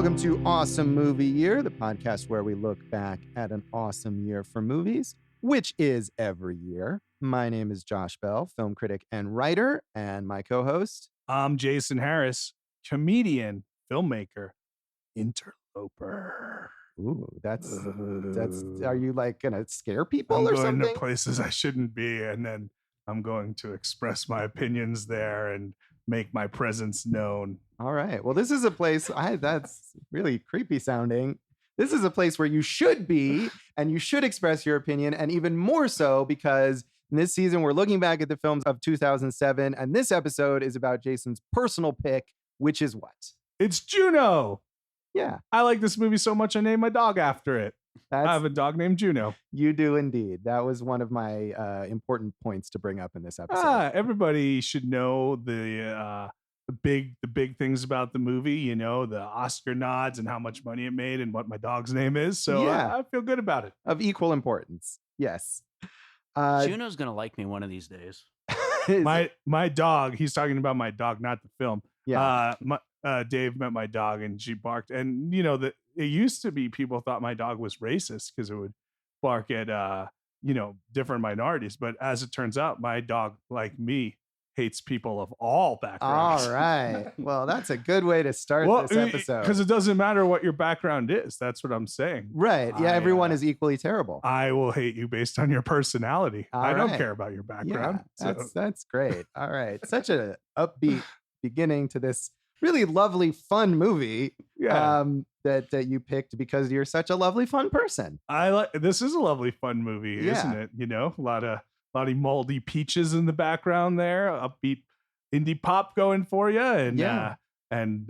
Welcome to Awesome Movie Year, the podcast where we look back at an awesome year for movies, which is every year. My name is Josh Bell, film critic and writer, and my co-host. I'm Jason Harris, comedian, filmmaker, interloper. Ooh, that's. Are you like gonna scare people I'm or going something? to places I shouldn't be, and then I'm going to express my opinions there and make my presence known. All right. Well, this is a place that's really creepy sounding. This is a place where you should be and you should express your opinion, and even more so because in this season we're looking back at the films of 2007, and this episode is about Jason's personal pick, which is what? It's Juno. Yeah. I like this movie so much I named my dog after it. I have a dog named Juno. You do indeed. That was one of my important points to bring up in this episode. Everybody should know the big things about the movie, you know, the Oscar nods and how much money it made and what my dog's name is. So yeah. I feel good about it. Of equal importance. Yes. Juno's going to like me one of these days. my dog, he's talking about my dog, not the film. Yeah. Dave met my dog and she barked. And, you know, it used to be people thought my dog was racist because it would bark at, different minorities. But as it turns out, my dog, like me, hates people of all backgrounds. All right. Well, that's a good way to start this episode. Because it doesn't matter what your background is. That's what I'm saying. Right. Yeah, everyone is equally terrible. I will hate you based on your personality. I don't care about your background. Yeah, that's great. All right. Such an upbeat beginning to this really lovely, fun movie that you picked because you're such a lovely, fun person. This is a lovely, fun movie, isn't it? You know, a lot of moldy peaches in the background there, upbeat indie pop going for you, and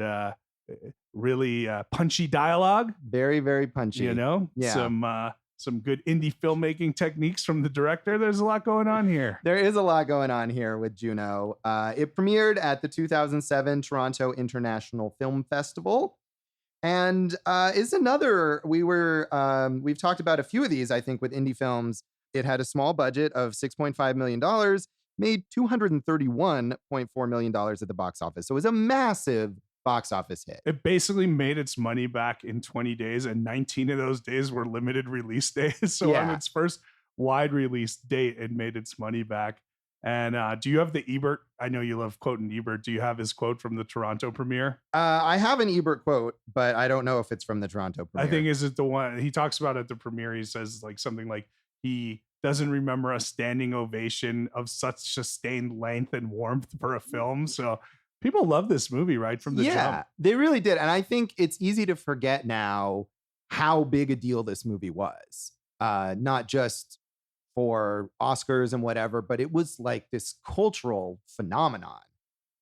really punchy dialogue. Very, very punchy. You know, some good indie filmmaking techniques from the director. There's a lot going on here. There is a lot going on here with Juno. It premiered at the 2007 Toronto International Film Festival. And is another, we've talked about a few of these, I think, with indie films. It had a small budget of $6.5 million, made $231.4 million at the box office. So it was a massive box office hit. It basically made its money back in 20 days, and 19 of those days were limited release days. So on its first wide release date, it made its money back. And do you have the Ebert? I know you love quoting Ebert. Do you have his quote from the Toronto premiere? I have an Ebert quote, but I don't know if it's from the Toronto premiere. I think is it the one he talks about at the premiere. He says like something like he doesn't remember a standing ovation of such sustained length and warmth for a film. So people love this movie right from the jump. They really did. And I think it's easy to forget now how big a deal this movie was. Not just for Oscars and whatever, but it was like this cultural phenomenon.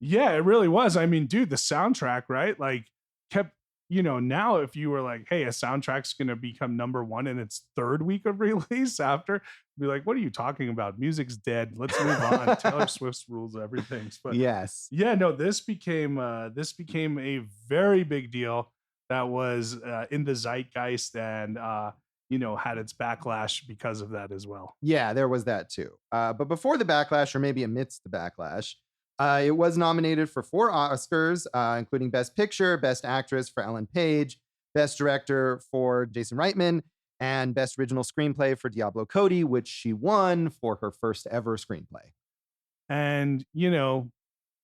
Yeah, it really was. I mean, dude, the soundtrack, right? Like kept, now if you were like, hey, a soundtrack's going to become number one in its third week of release after, be like, what are you talking about? Music's dead. Let's move on. Taylor Swift's rules everything. But yes. Yeah, no, this became a very big deal that was in the zeitgeist and, had its backlash because of that as well. Yeah, there was that too. But before the backlash, or maybe amidst the backlash, it was nominated for 4 Oscars, including Best Picture, Best Actress for Ellen Page, Best Director for Jason Reitman, and Best Original Screenplay for Diablo Cody, which she won for her first ever screenplay. And,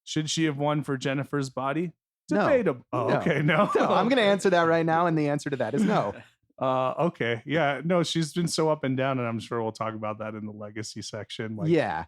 should she have won for Jennifer's Body? Debatable. No. Oh, okay, no. I'm going to answer that right now, and the answer to that is no. Okay. Yeah. No, she's been so up and down, and I'm sure we'll talk about that in the legacy section.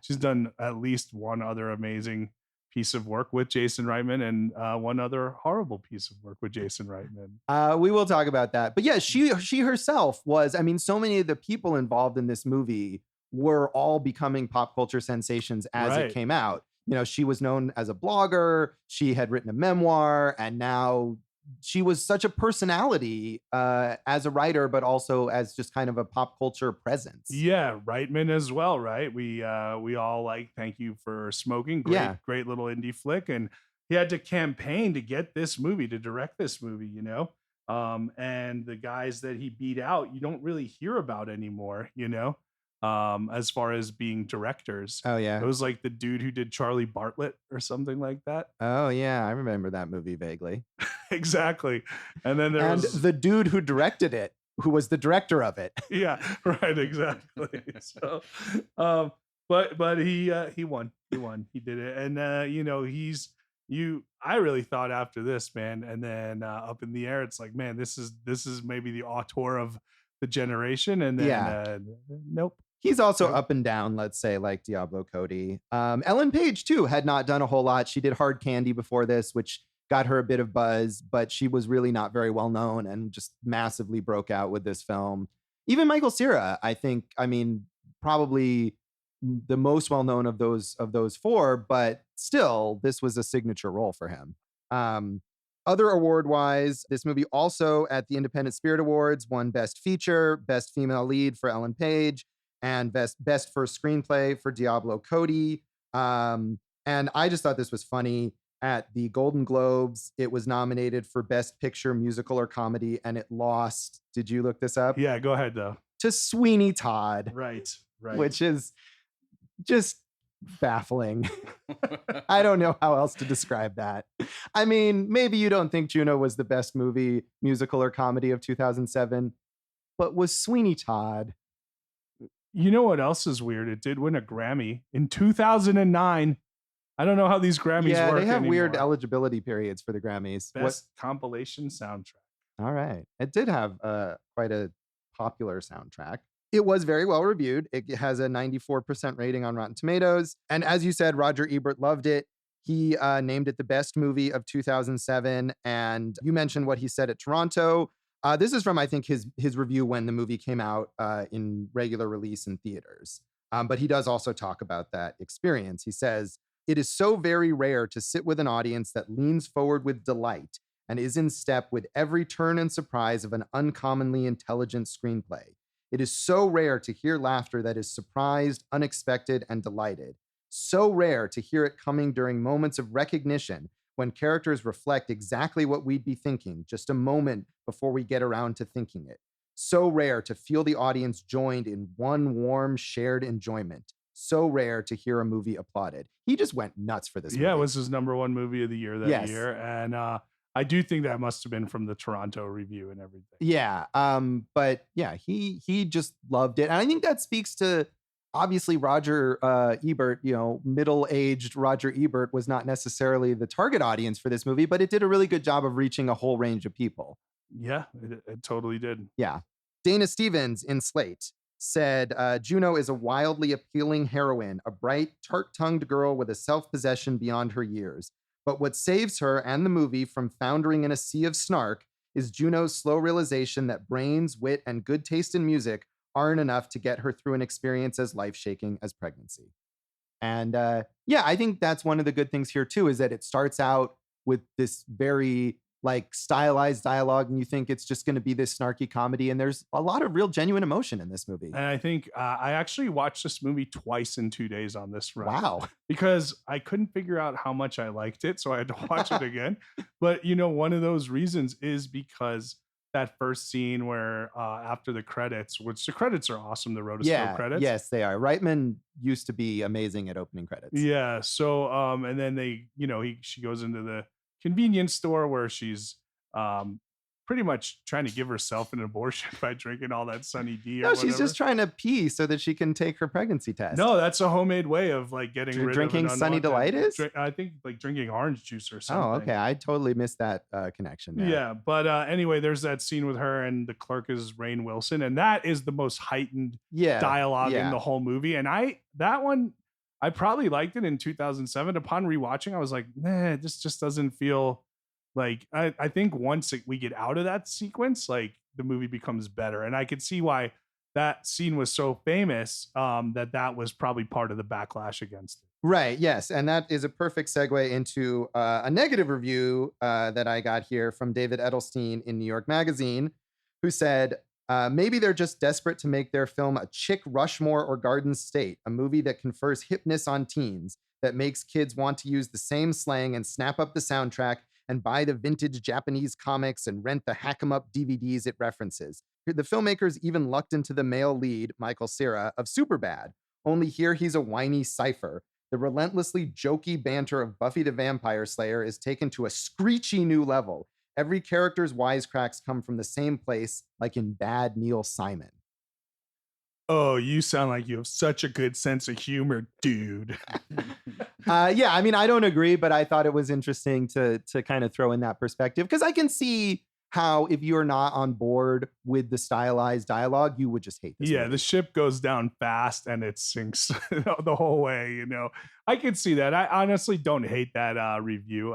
She's done at least one other amazing piece of work with Jason Reitman and one other horrible piece of work with Jason Reitman. We will talk about that. But yeah, she herself was, so many of the people involved in this movie were all becoming pop culture sensations as it came out. She was known as a blogger. She had written a memoir, and now she was such a personality as a writer, but also as just kind of a pop culture presence. Yeah, Reitman as well, right? We all Thank You for Smoking. Great little indie flick. And he had to campaign to get this movie, to direct this movie, and the guys that he beat out, you don't really hear about anymore, as far as being directors. Oh, yeah. It was like the dude who did Charlie Bartlett or something like that. Oh, yeah. I remember that movie vaguely. exactly. And then and the dude who directed it, who was the director of it. Yeah, right, exactly. So, but he won. He did it, and I really thought after this, man, and then Up in the Air, it's like, man, this is maybe the auteur of the generation, and then nope. He's also up and down, let's say, like Diablo Cody. Ellen Page, too, had not done a whole lot. She did Hard Candy before this, which got her a bit of buzz, but she was really not very well known and just massively broke out with this film. Even Michael Cera, I think, probably the most well known of those four, but still, this was a signature role for him. Other award-wise, this movie also at the Independent Spirit Awards won Best Feature, Best Female Lead for Ellen Page, and best first screenplay for Diablo Cody. And I just thought this was funny. At the Golden Globes, it was nominated for Best Picture, Musical, or Comedy, and it lost. Did you look this up? Yeah, go ahead, though. To Sweeney Todd. Right. Which is just baffling. I don't know how else to describe that. I mean, maybe you don't think Juno was the best movie, musical, or comedy of 2007, but was Sweeney Todd. You know what else is weird? It did win a Grammy in 2009. I don't know how these Grammys work. Yeah, they have anymore. weird eligibility periods for the Grammys. Best compilation soundtrack. All right. It did have quite a popular soundtrack. It was very well reviewed. It has a 94% rating on Rotten Tomatoes. And as you said, Roger Ebert loved it. He named it the best movie of 2007. And you mentioned what he said at Toronto. This is from, I think, his review when the movie came out in regular release in theaters. But he does also talk about that experience. He says, "It is so very rare to sit with an audience that leans forward with delight and is in step with every turn and surprise of an uncommonly intelligent screenplay. It is so rare to hear laughter that is surprised, unexpected, and delighted. So rare to hear it coming during moments of recognition when characters reflect exactly what we'd be thinking just a moment before we get around to thinking it. So rare to feel the audience joined in one warm, shared enjoyment. So rare to hear a movie applauded." He just went nuts for this movie. Yeah, it was his #1 movie of the year that year. And I do think that must have been from the Toronto review and everything. Yeah. But yeah, he just loved it. And I think that speaks to, obviously, Roger Ebert, middle-aged Roger Ebert was not necessarily the target audience for this movie, but it did a really good job of reaching a whole range of people. Yeah, it totally did. Yeah. Dana Stevens in Slate said, "Juno is a wildly appealing heroine, a bright, tart-tongued girl with a self-possession beyond her years. But what saves her and the movie from foundering in a sea of snark is Juno's slow realization that brains, wit, and good taste in music aren't enough to get her through an experience as life-shaking as pregnancy." And I think that's one of the good things here too, is that it starts out with this very stylized dialogue, and you think it's just going to be this snarky comedy, and there's a lot of real genuine emotion in this movie. And I think I actually watched this movie twice in 2 days on this run. Wow. Because I couldn't figure out how much I liked it, so I had to watch it again. But one of those reasons is because that first scene where after the credits, which the credits are awesome, the rotoscope credits. Yes, they are. Reitman used to be amazing at opening credits. Yeah. So and then she goes into the convenience store where she's pretty much trying to give herself an abortion by drinking all that Sunny D. No, she's just trying to pee so that she can take her pregnancy test. No, that's a homemade way of getting rid drinking of Sunny Delight is? I think drinking orange juice or something. Oh, okay. I totally missed that connection there. Yeah, but anyway, there's that scene with her and the clerk is Rainn Wilson, and that is the most heightened dialogue in the whole movie. And that one, I probably liked it in 2007. Upon rewatching, I was like, nah, this just doesn't feel like. I think once we get out of that sequence, the movie becomes better. And I could see why that scene was so famous, that was probably part of the backlash against it. Right, yes. And that is a perfect segue into a negative review that I got here from David Edelstein in New York Magazine, who said, "Maybe they're just desperate to make their film a Chick Rushmore or Garden State, a movie that confers hipness on teens, that makes kids want to use the same slang and snap up the soundtrack and buy the vintage Japanese comics and rent the hack-em-up DVDs it references. The filmmakers even lucked into the male lead, Michael Cera, of Superbad. Only here he's a whiny cipher. The relentlessly jokey banter of Buffy the Vampire Slayer is taken to a screechy new level. Every character's wisecracks come from the same place, like in Bad Neil Simon. Oh, you sound like you have such a good sense of humor, dude. Yeah, I mean, I don't agree, but I thought it was interesting to kind of throw in that perspective, because I can see how if you're not on board with the stylized dialogue, you would just hate this movie. The ship goes down fast and it sinks the whole way, you know. I can see that. I honestly don't hate that review.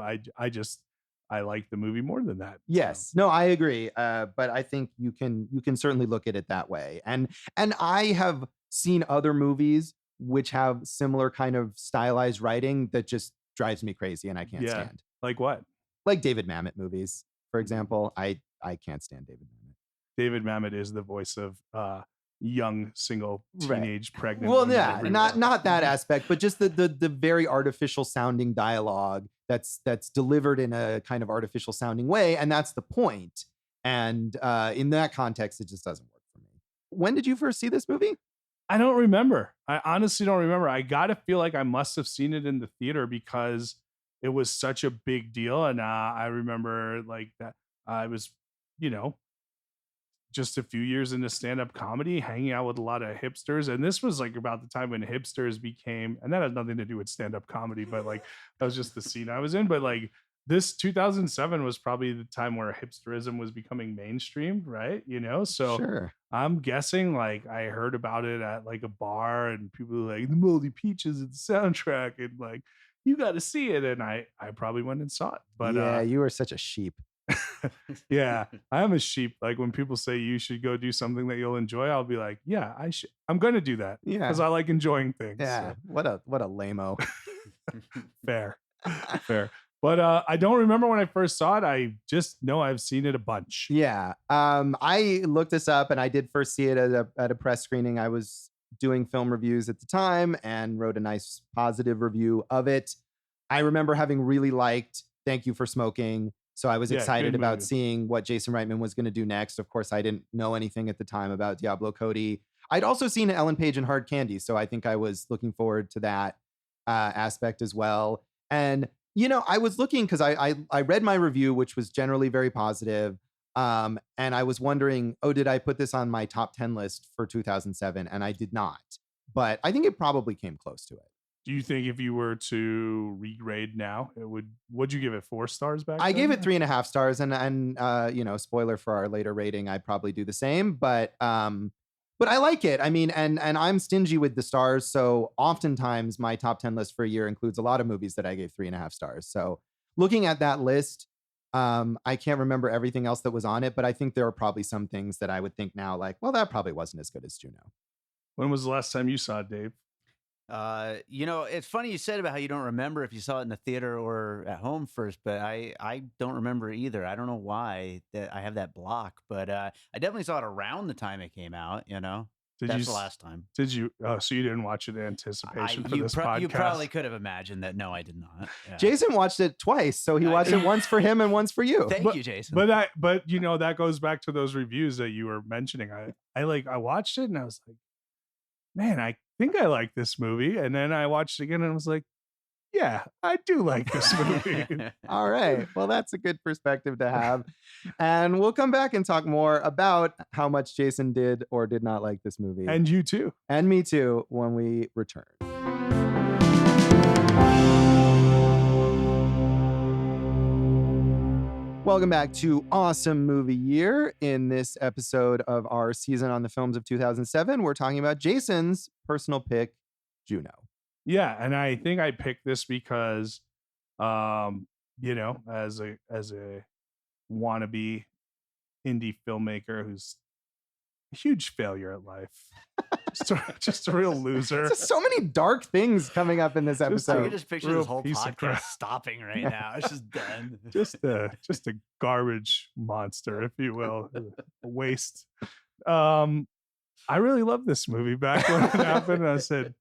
I like the movie more than that. Yes, no, I agree. But I think you can certainly look at it that way. And I have seen other movies which have similar kind of stylized writing that just drives me crazy and I can't stand. Like what? Like David Mamet movies, for example. I can't stand David Mamet. David Mamet is the voice of young single teenage pregnant. Well, yeah, not that aspect, but just the very artificial sounding dialogue that's delivered in a kind of artificial sounding way, and that's the point. And in that context, it just doesn't work for me. When did you first see this movie? I don't remember. I honestly don't remember. I gotta feel like I must have seen it in the theater because it was such a big deal, and I remember like that I was, you know, just a few years into stand-up comedy, hanging out with a lot of hipsters. And this was like about the time when hipsters became, and that has nothing to do with stand-up comedy, but like that was just the scene I was in. But like this 2007 was probably the time where hipsterism was becoming mainstream, right? You know, so Sure. I'm guessing like I heard about it at like a bar and people were like, the Moldy Peaches is the soundtrack, and like, you got to see it. And I probably went and saw it. But yeah, you are such a sheep. Yeah, I am a sheep. Like when people say you should go do something that you'll enjoy, I'll be like, yeah, I'm going to do that. Yeah, because I like enjoying things. Yeah, so. what a lame-o. Fair. But I don't remember when I first saw it. I just know I've seen it a bunch. Yeah, I looked this up, and I did first see it at a press screening. I was doing film reviews at the time and wrote a nice positive review of it. I remember having really liked Thank You for Smoking. So I was excited about seeing what Jason Reitman was going to do next. Of course, I didn't know anything at the time about Diablo Cody. I'd also seen Ellen Page and Hard Candy, so I think I was looking forward to that aspect as well. And, you know, I was looking because I read my review, which was generally very positive. And I was wondering, did I put this on my top 10 list for 2007? And I did not. But I think it probably came close to it. Do you think if you were to regrade now, would you give it 4 stars back? I gave it 3.5 stars, and you know, spoiler for our later rating, I'd probably do the same, but I like it. I mean, and I'm stingy with the stars, so oftentimes my top 10 list for a year includes a lot of movies that I gave 3.5 stars. So looking at that list, I can't remember everything else that was on it, but I think there are probably some things that I would think now, like, well, that probably wasn't as good as Juno. When was the last time you saw it, Dave? You know, it's funny you said about how you don't remember if you saw it in the theater or at home first, but I don't remember either. I don't know why that I have that block, but I definitely saw it around the time it came out. You know, that's the last time. Did you? Oh, so you didn't watch it in anticipation for this podcast? You probably could have imagined that. No, I did not. Yeah. Jason watched it twice, so he watched it once for him and once for you. Thank you, Jason. But you know, that goes back to those reviews that you were mentioning. I watched it and I was like, man, I think I like this movie. And then I watched it again and I was like, yeah, I do like this movie. All right. Well, that's a good perspective to have. And we'll come back and talk more about how much Jason did or did not like this movie. And you too. And me too, when we return. Welcome back to Awesome Movie Year. In this episode of our season on the films of 2007, we're talking about Jason's personal pick, Juno. Yeah, and I think I picked this because, you know, as a wannabe indie filmmaker who's a huge failure at life, just a real loser. Just so many dark things coming up in this episode. I can just picture this whole podcast stopping right now. It's just done. just a garbage monster, if you will, a waste. I really loved this movie back when it happened. And I said,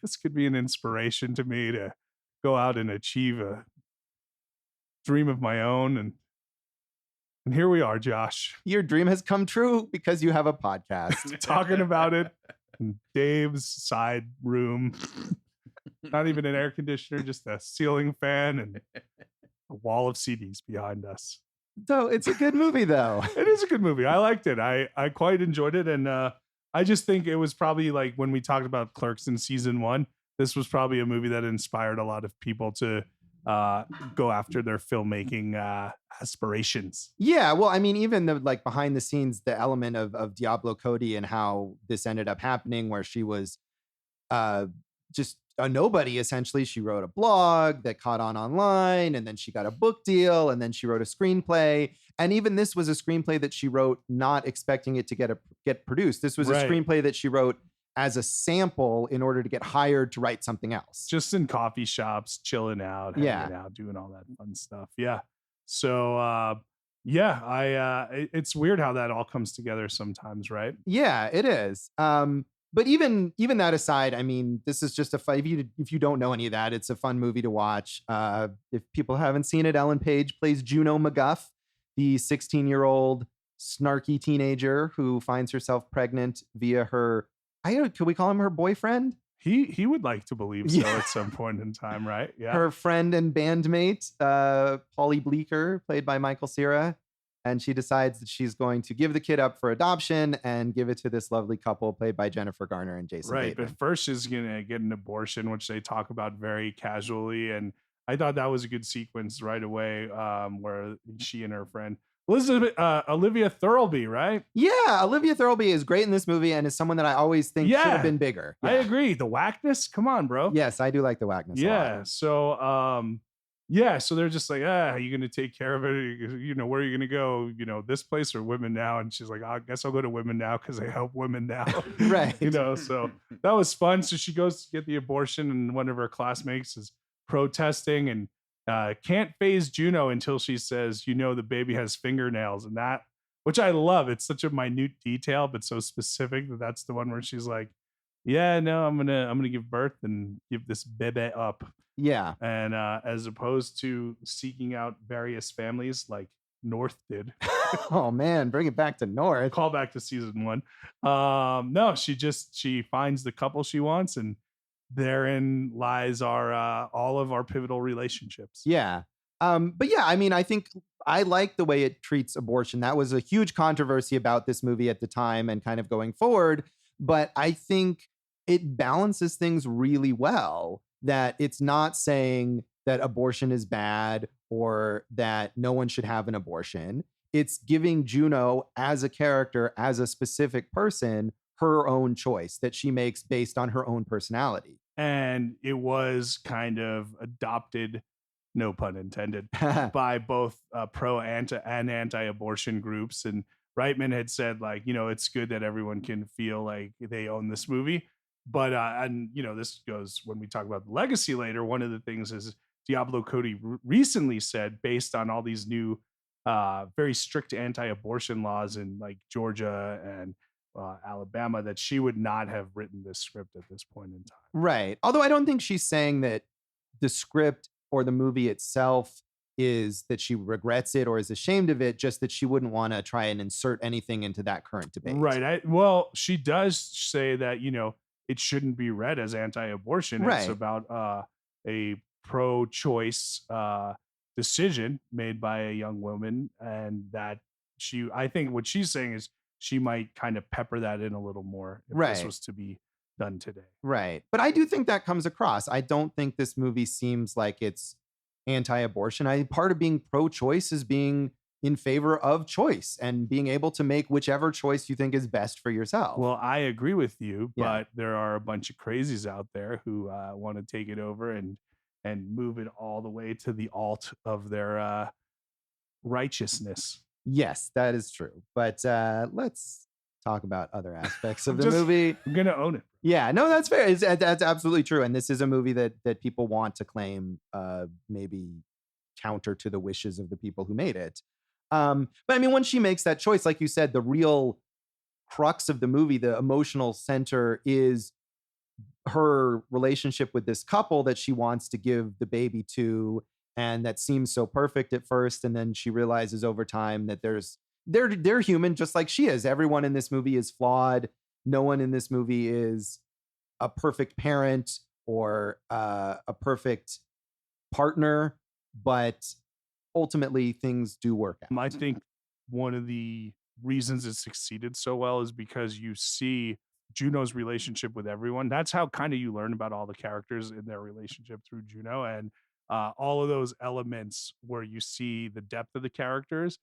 this could be an inspiration to me to go out and achieve a dream of my own. And here we are, Josh. Your dream has come true because you have a podcast. Talking about it in Dave's side room. Not even an air conditioner, just a ceiling fan and a wall of CDs behind us. So it's a good movie, though. It is a good movie. I liked it. I quite enjoyed it, and I just think it was probably like when we talked about Clerks in season 1. This was probably a movie that inspired a lot of people to go after their filmmaking aspirations. Yeah, well, I mean, even the like behind the scenes, the element of Diablo Cody and how this ended up happening, where she was just a nobody essentially. She wrote a blog that caught on online, and then she got a book deal, and then she wrote a screenplay. And even this was a screenplay that she wrote not expecting it to get produced. This was a screenplay that she wrote as a sample in order to get hired to write something else. Just in coffee shops, chilling out, hanging out, doing all that fun stuff. Yeah. So it's weird how that all comes together sometimes, right? Yeah, it is. But even that aside, I mean, this is just a fun. If you don't know any of that, it's a fun movie to watch. If people haven't seen it, Ellen Page plays Juno McGuff, the 16-year-old snarky teenager who finds herself pregnant via her. Could we call him her boyfriend? He would like to believe so at some point in time, right? Yeah. Her friend and bandmate, Polly Bleeker, played by Michael Cera. And she decides that she's going to give the kid up for adoption and give it to this lovely couple played by Jennifer Garner and Jason Reitman. But first she's going to get an abortion, which they talk about very casually. And I thought that was a good sequence right away, where she and her friend Olivia Thirlby, right? Yeah, Olivia Thirlby is great in this movie and is someone that I always think should have been bigger. Yeah. I agree. The whackness, come on, bro. Yes, I do like the whackness. Yeah. So they're just like, are you going to take care of it? Where are you going to go? This place or Women Now? And she's like, I guess I'll go to Women Now because I help women now. Right. So that was fun. So she goes to get the abortion, and one of her classmates is protesting and can't phase Juno until she says, the baby has fingernails, and that, which I love. It's such a minute detail, but so specific that's the one where she's like, yeah, no, I'm gonna give birth and give this baby up. Yeah. And as opposed to seeking out various families like North did. Oh man, bring it back to North. Call back to season 1. No, she finds the couple she wants, and therein lies all of our pivotal relationships. Yeah. But yeah, I mean, I think I like the way it treats abortion. That was a huge controversy about this movie at the time and kind of going forward. But I think it balances things really well, that it's not saying that abortion is bad or that no one should have an abortion. It's giving Juno as a character, as a specific person, her own choice that she makes based on her own personality. And it was kind of adopted, no pun intended, by both pro and anti-abortion groups. And Reitman had said, like, it's good that everyone can feel like they own this movie. But, this goes when we talk about the legacy later. One of the things is Diablo Cody recently said, based on all these new, very strict anti-abortion laws in like Georgia and Alabama, that she would not have written this script at this point in time. Right. Although I don't think she's saying that the script or the movie itself is that she regrets it or is ashamed of it, just that she wouldn't want to try and insert anything into that current debate. Right. She does say that, it shouldn't be read as anti-abortion. Right. It's about a pro-choice decision made by a young woman, and that I think what she's saying is she might kind of pepper that in a little more if this was to be done today. Right. But I do think that comes across. I don't think this movie seems like it's anti-abortion. Part of being pro-choice is being in favor of choice and being able to make whichever choice you think is best for yourself. Well, I agree with you, but there are a bunch of crazies out there who want to take it over and move it all the way to the alt of their righteousness. Yes, that is true. But let's talk about other aspects of the movie. I'm going to own it. Yeah, no, that's fair. That's absolutely true. And this is a movie that people want to claim maybe counter to the wishes of the people who made it. But I mean, when she makes that choice, like you said, the real crux of the movie, the emotional center, is her relationship with this couple that she wants to give the baby to, and that seems so perfect at first, and then she realizes over time that they're human just like she is. Everyone in this movie is flawed. No one in this movie is a perfect parent or a perfect partner, but ultimately things do work out. I think one of the reasons it succeeded so well is because you see Juno's relationship with everyone. That's how kind of you learn about all the characters in their relationship through Juno, and all of those elements where you see the depth of the characters,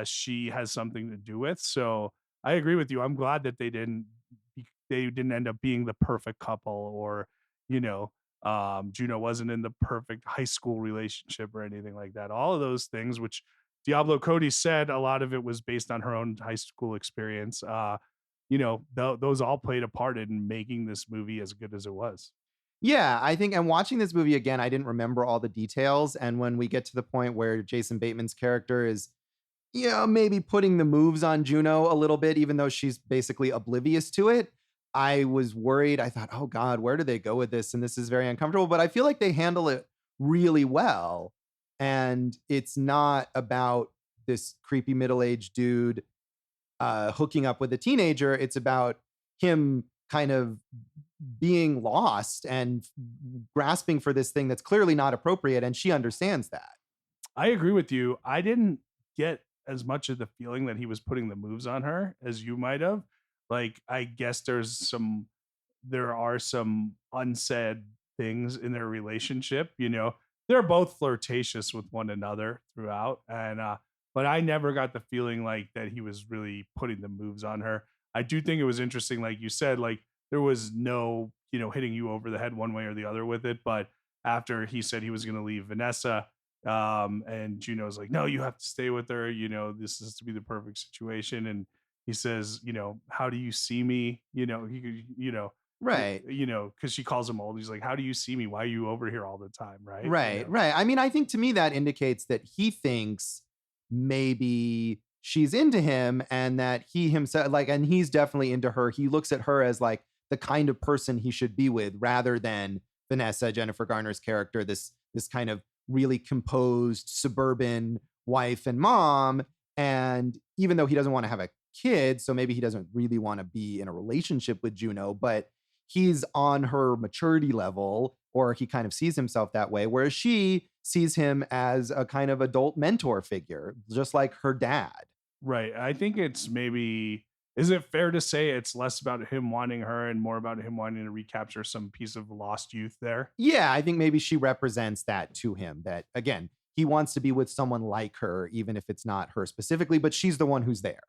she has something to do with. So I agree with you. I'm glad that they didn't end up being the perfect couple, or you know, Juno wasn't in the perfect high school relationship or anything like that. All of those things, which Diablo Cody said, a lot of it was based on her own high school experience. Those all played a part in making this movie as good as it was. Yeah, I think, and watching this movie again, I didn't remember all the details. And when we get to the point where Jason Bateman's character is, maybe putting the moves on Juno a little bit, even though she's basically oblivious to it, I was worried. I thought, oh God, where do they go with this? And this is very uncomfortable, but I feel like they handle it really well. And it's not about this creepy middle-aged dude hooking up with a teenager. It's about him kind of being lost and grasping for this thing that's clearly not appropriate. And she understands that. I agree with you. I didn't get as much of the feeling that he was putting the moves on her as you might have. Like, I guess there are some unsaid things in their relationship. They're both flirtatious with one another throughout. And, but I never got the feeling like that he was really putting the moves on her. I do think it was interesting. Like you said, like there was no, hitting you over the head one way or the other with it. But after he said he was going to leave Vanessa, and Juno's like, no, you have to stay with her. This is to be the perfect situation. And he says, how do you see me? Right. Because she calls him old. He's like, how do you see me? Why are you over here all the time? Right. Right. I mean, I think to me that indicates that he thinks maybe she's into him and that he himself, and he's definitely into her. He looks at her as like the kind of person he should be with, rather than Vanessa, Jennifer Garner's character, this kind of really composed suburban wife and mom. And even though he doesn't want to have a kid, so maybe he doesn't really want to be in a relationship with Juno, but he's on her maturity level, or he kind of sees himself that way, whereas she sees him as a kind of adult mentor figure, just like her dad. Right. I think it's maybe, is it fair to say it's less about him wanting her and more about him wanting to recapture some piece of lost youth there? Yeah, I think maybe she represents that to him, that again, he wants to be with someone like her, even if it's not her specifically, but she's the one who's there.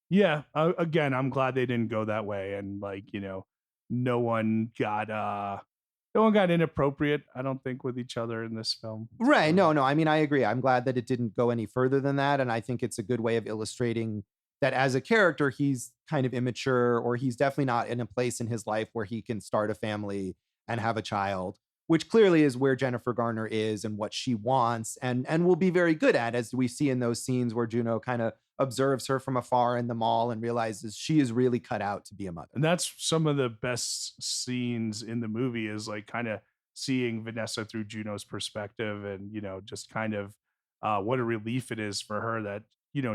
Yeah. Again, I'm glad they didn't go that way. And no one got inappropriate, I don't think, with each other in this film. Right. No. I mean, I agree. I'm glad that it didn't go any further than that. And I think it's a good way of illustrating that as a character, he's kind of immature, or he's definitely not in a place in his life where he can start a family and have a child, which clearly is where Jennifer Garner is and what she wants and will be very good at, as we see in those scenes where Juno kind of observes her from afar in the mall and realizes she is really cut out to be a mother. And that's some of the best scenes in the movie, is like kind of seeing Vanessa through Juno's perspective, and just kind of what a relief it is for her that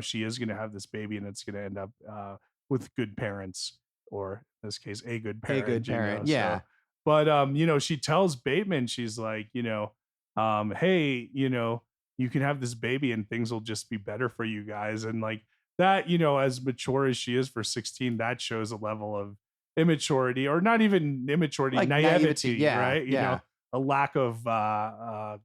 she is going to have this baby and it's going to end up with good parents, or in this case a good parent. Yeah. So, but she tells Bateman, she's like, hey, you can have this baby and things will just be better for you guys. And like that, as mature as she is for 16, that shows a level of immaturity, or not even immaturity, like naivety, yeah, right? A lack of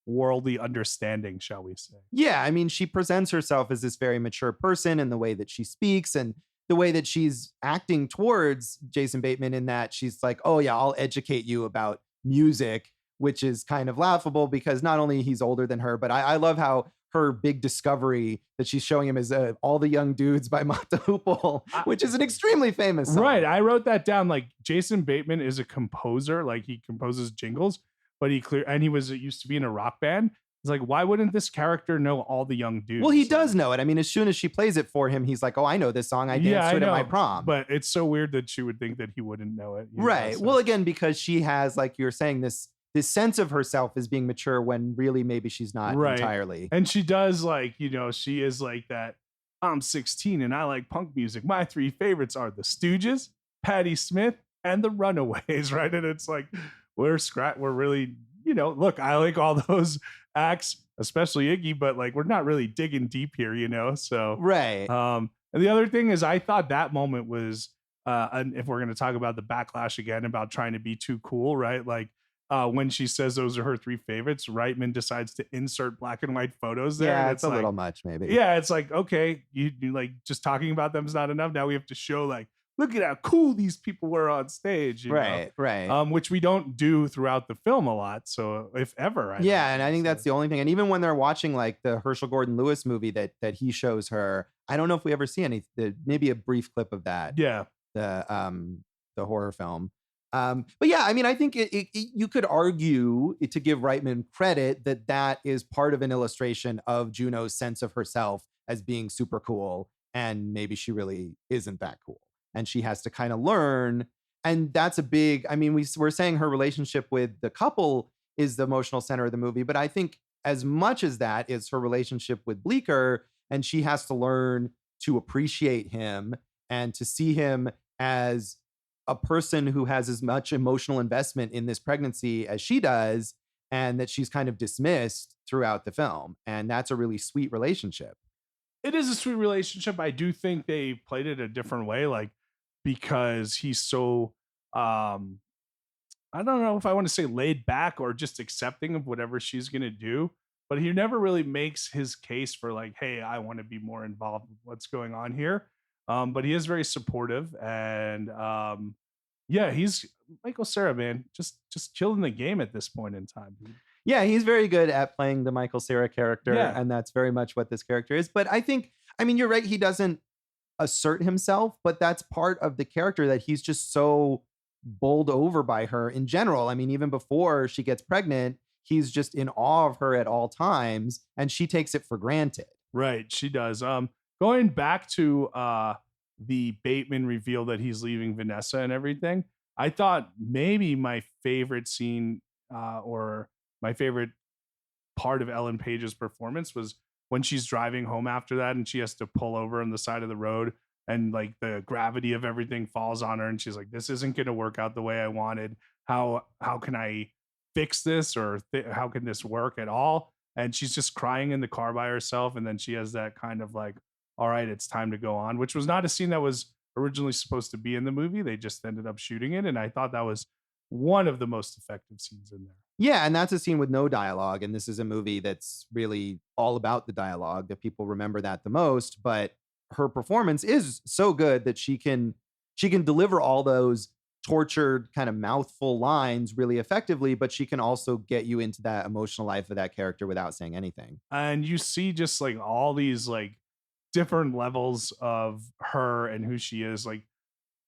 worldly understanding, shall we say. Yeah, I mean, she presents herself as this very mature person in the way that she speaks and the way that she's acting towards Jason Bateman, in that she's like, oh yeah, I'll educate you about music, which is kind of laughable because not only he's older than her, but I love how her big discovery that she's showing him is All the Young Dudes by Mott the Hoople, which is an extremely famous song. Right. I wrote that down. Like, Jason Bateman is a composer. Like, he composes jingles, but he used to be in a rock band. It's like, why wouldn't this character know All the Young Dudes? Well, he does know it. I mean, as soon as she plays it for him, he's like, oh, I know this song. I danced to it at my prom. But it's so weird that she would think that he wouldn't know it. Right. So. Well, again, because she has, like you're saying, this sense of herself as being mature when really maybe she's not entirely. And she does, like, she is like that. I'm 16 and I like punk music. My three favorites are the Stooges, Patti Smith, and the Runaways. Right. And it's like, we're really, look, I like all those acts. especially Iggy, but like we're not really digging deep here, you know? So Right. and the other thing is I thought that moment was and if we're gonna talk about the backlash again about trying to be too cool, right? Like when she says those are her 3 favorites, Reitman decides to insert black and white photos there. Yeah, And it's a like, little much, maybe. yeah, it's like, okay, you like just talking about them is not enough. Now we have to show like, look at how cool these people were on stage, you know? Right. Which we don't do throughout the film a lot. So if ever, Yeah, and I think that's the only thing. And even when they're watching like the Herschel Gordon Lewis movie that he shows her, I don't know if we ever see maybe a brief clip of that. Yeah. The horror film. But yeah, I mean, I think you could argue to give Reitman credit that is part of an illustration of Juno's sense of herself as being super cool, and maybe she really isn't that cool, and she has to kind of learn. And that's a big. I mean, we're saying her relationship with the couple is the emotional center of the movie, but I think as much as that is her relationship with Bleecker, and she has to learn to appreciate him and to see him as a person who has as much emotional investment in this pregnancy as she does, and that she's kind of dismissed throughout the film. And that's a really sweet relationship. It is a sweet relationship. I do think they played it a different way, like because he's so I don't know if I want to say laid back or just accepting of whatever she's gonna do, but he never really makes his case for like, hey, I want to be more involved with what's going on here. But he is very supportive, and yeah, he's Michael Cera, man, just killing the game at this point in time. Dude. Yeah, he's very good at playing the Michael Cera character, and that's very much what this character is. But I think, I mean, you're right, he doesn't assert himself, but that's part of the character, that he's just so bowled over by her in general. I mean, even before she gets pregnant, he's just in awe of her at all times, and she takes it for granted. Right, she does. Going back to the Bateman reveal that he's leaving Vanessa and everything, I thought maybe my favorite scene or my favorite part of Ellen Page's performance was when she's driving home after that and she has to pull over on the side of the road, and like the gravity of everything falls on her, and she's like, this isn't going to work out the way I wanted. How can I fix this, or how can this work at all? And she's just crying in the car by herself, and then she has that kind of like, all right, it's time to go on, which was not a scene that was originally supposed to be in the movie. They just ended up shooting it, and I thought that was one of the most effective scenes in there. Yeah, and that's a scene with no dialogue, and this is a movie that's really all about the dialogue, that people remember that the most. But her performance is so good that she can deliver all those tortured kind of mouthful lines really effectively, but she can also get you into that emotional life of that character without saying anything. And you see just like all these like different levels of her and who she is, like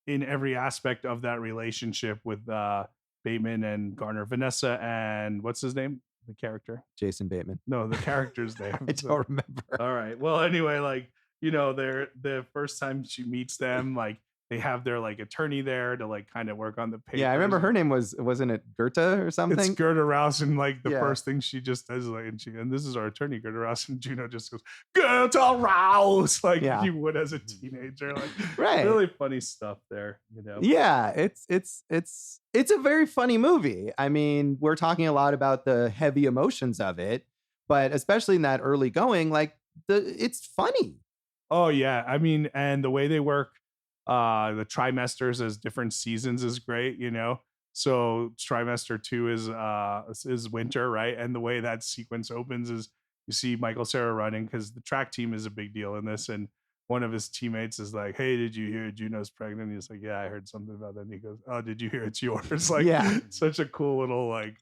in every aspect of that relationship with Bateman and Garner. Vanessa and what's his name? The character? Jason Bateman. No, the character's name. I don't remember. All right. Well, anyway, like, you know, the first time she meets them, like they have their like attorney there to like kind of work on the papers. Yeah, I remember her name wasn't it Goethe or something? It's Gerda Rouse, and like the first thing she just does, like, and this is our attorney, Gerda Rouse, and Juno just goes, Gerda Rouse, like you would as a teenager, like really funny stuff there, you know. Yeah, it's a very funny movie. I mean, we're talking a lot about the heavy emotions of it, but especially in that early going, like it's funny. Oh yeah, I mean, and the way they work the trimesters as different seasons is great, you know. So trimester 2 is winter, right? And the way that sequence opens is you see Michael Cera running, because the track team is a big deal in this, and one of his teammates is like, hey, did you hear Juno's pregnant? He's like, yeah, I heard something about that. And he goes, oh, did you hear it's yours? Like, such a cool little like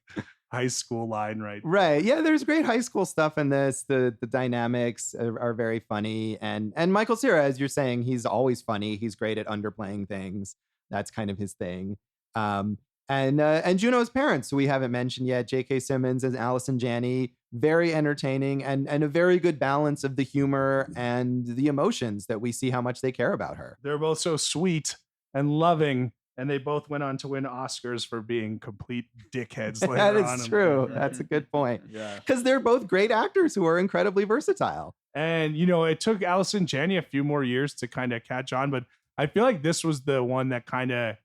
high school line, right? Right. Yeah, there's great high school stuff in this. The dynamics are very funny. And Michael Cera, as you're saying, he's always funny. He's great at underplaying things. That's kind of his thing. And Juno's parents, who we haven't mentioned yet, J.K. Simmons and Allison Janney, very entertaining, and a very good balance of the humor and the emotions that we see how much they care about her. They're both so sweet and loving, and they both went on to win Oscars for being complete dickheads. That is true. That's a good point. Yeah, because they're both great actors who are incredibly versatile. And you know, it took Allison Janney a few more years to kind of catch on, but I feel like this was the one that kind of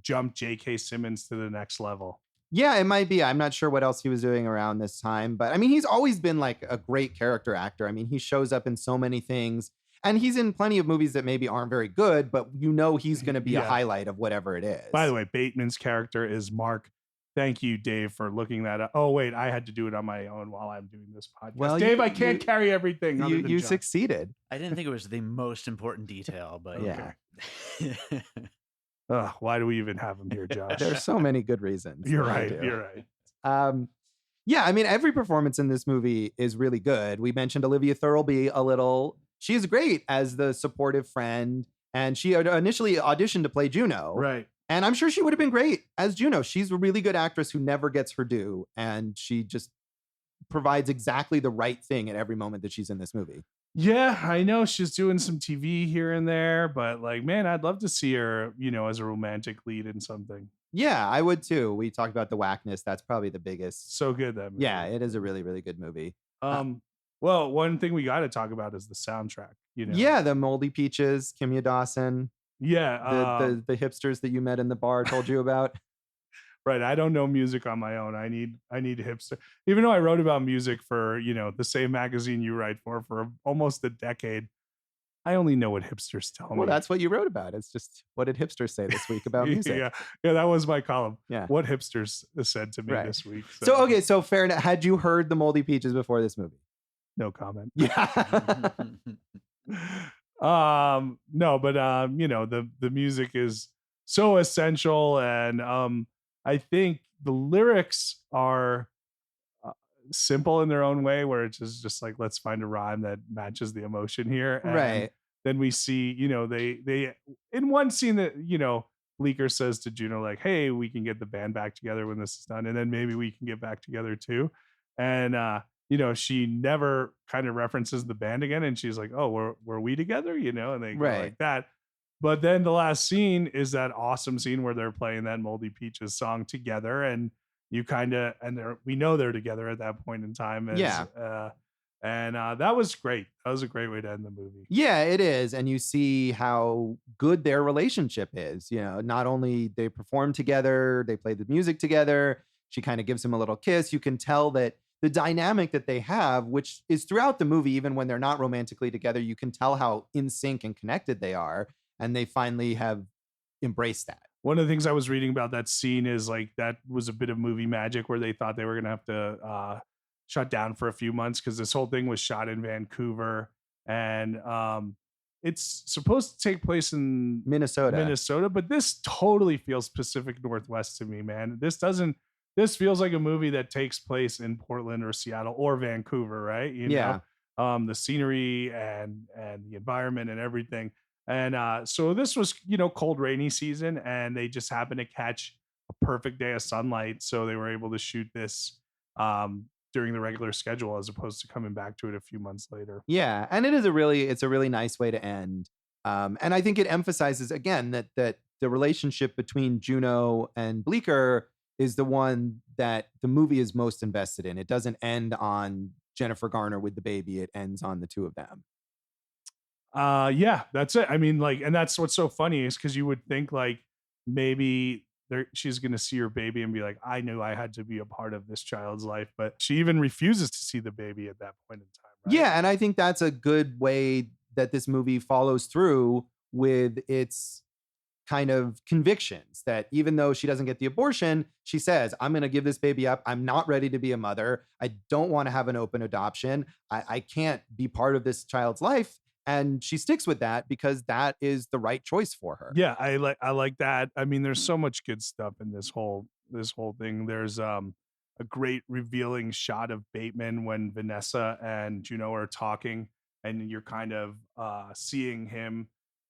jumped J.K. Simmons to the next level. Yeah, it might be. I'm not sure what else he was doing around this time, but I mean, he's always been like a great character actor. I mean, he shows up in so many things, and he's in plenty of movies that maybe aren't very good, but he's going to be a highlight of whatever it is. By the way, Bateman's character is Mark. Thank you, Dave, for looking that up. Oh, wait, I had to do it on my own while I'm doing this podcast. Well, Dave, I can't carry everything. You succeeded. I didn't think it was the most important detail, but yeah. Why do we even have him here, Josh? There's so many good reasons. You're right. Yeah, I mean, every performance in this movie is really good. We mentioned Olivia Thirlby a little. She's great as the supportive friend, and she initially auditioned to play Juno. Right. And I'm sure she would have been great as Juno. She's a really good actress who never gets her due, and she just provides exactly the right thing at every moment that she's in this movie. Yeah, I know she's doing some TV here and there, but like, man, I'd love to see her, as a romantic lead in something. Yeah, I would too. We talked about the whackness. That's probably the biggest. So good, that movie. Yeah, it is a really, really good movie. Well, one thing we got to talk about is the soundtrack. Yeah, the Moldy Peaches, Kimya Dawson. Yeah, the hipsters that you met in the bar told you about. Right. I don't know music on my own. I need hipster. Even though I wrote about music for, the same magazine you write for almost a decade, I only know what hipsters tell me. Well, that's what you wrote about. It's just, what did hipsters say this week about music? Yeah, that was my column. Yeah. What hipsters said to me this week. So fair enough. Had you heard the Moldy Peaches before this movie? No comment. Yeah. No, but the music is so essential, and I think the lyrics are simple in their own way, where it's just like, let's find a rhyme that matches the emotion here. And right. Then we see, they in one scene that, Bleecker says to Juno, like, hey, we can get the band back together when this is done. And then maybe we can get back together too. And, she never kind of references the band again. And she's like, oh, were we together? And they go like that. But then the last scene is that awesome scene where they're playing that Moldy Peaches song together, and you we know they're together at that point in time. That was great. That was a great way to end the movie. Yeah, it is. And you see how good their relationship is. Not only they perform together, they play the music together. She kind of gives him a little kiss. You can tell that the dynamic that they have, which is throughout the movie, even when they're not romantically together, you can tell how in sync and connected they are. And they finally have embraced that. One of the things I was reading about that scene is like, that was a bit of movie magic, where they thought they were going to have to shut down for a few months, because this whole thing was shot in Vancouver, and it's supposed to take place in Minnesota, but this totally feels Pacific Northwest to me, man. This feels like a movie that takes place in Portland or Seattle or Vancouver, right? The scenery and the environment and everything. And so this was, cold, rainy season, and they just happened to catch a perfect day of sunlight. So they were able to shoot this during the regular schedule, as opposed to coming back to it a few months later. Yeah. And it's a really nice way to end. And I think it emphasizes again that the relationship between Juno and Bleecker is the one that the movie is most invested in. It doesn't end on Jennifer Garner with the baby. It ends on the two of them. Yeah, that's it. I mean, like, and that's what's so funny, is because you would think like maybe she's going to see her baby and be like, I knew I had to be a part of this child's life, but she even refuses to see the baby at that point in time. Right? Yeah. And I think that's a good way that this movie follows through with its kind of convictions, that even though she doesn't get the abortion, she says, I'm going to give this baby up. I'm not ready to be a mother. I don't want to have an open adoption. I can't be part of this child's life. And she sticks with that because that is the right choice for her. Yeah, I like that. I mean, there's so much good stuff in this whole thing. There's a great revealing shot of Bateman when Vanessa and Juno are talking, and you're kind of seeing him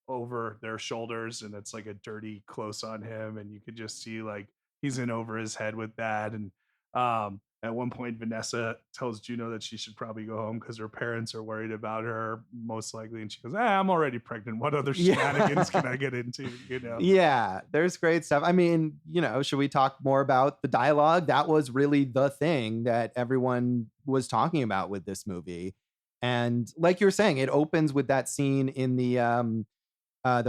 over their shoulders, and it's like a dirty close on him, and you could just see like he's in over his head with that. And at one point, Vanessa tells Juno that she should probably go home because her parents are worried about her, most likely. And she goes, I'm already pregnant. What other shenanigans can I get into? Yeah, there's great stuff. I mean, should we talk more about the dialogue? That was really the thing that everyone was talking about with this movie. And like you're saying, it opens with that scene in the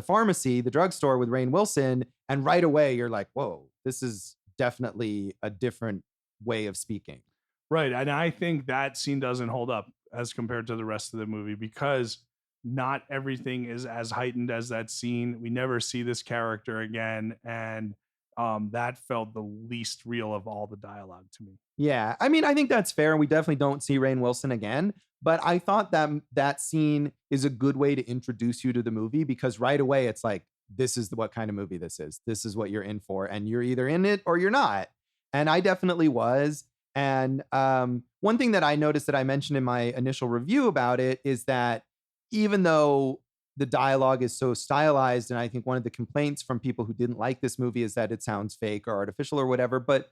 pharmacy, the drugstore with Rainn Wilson. And right away, you're like, whoa, this is definitely a different way of speaking. Right. And I think that scene doesn't hold up as compared to the rest of the movie because not everything is as heightened as that scene. We never see this character again. And that felt the least real of all the dialogue to me. Yeah. I mean, I think that's fair. We definitely don't see Rainn Wilson again. But I thought that that scene is a good way to introduce you to the movie because right away it's like, this is what kind of movie this is. This is what you're in for. And you're either in it or you're not. And I definitely was. And one thing that I noticed that I mentioned in my initial review about it is that even though the dialogue is so stylized, and I think one of the complaints from people who didn't like this movie is that it sounds fake or artificial or whatever, but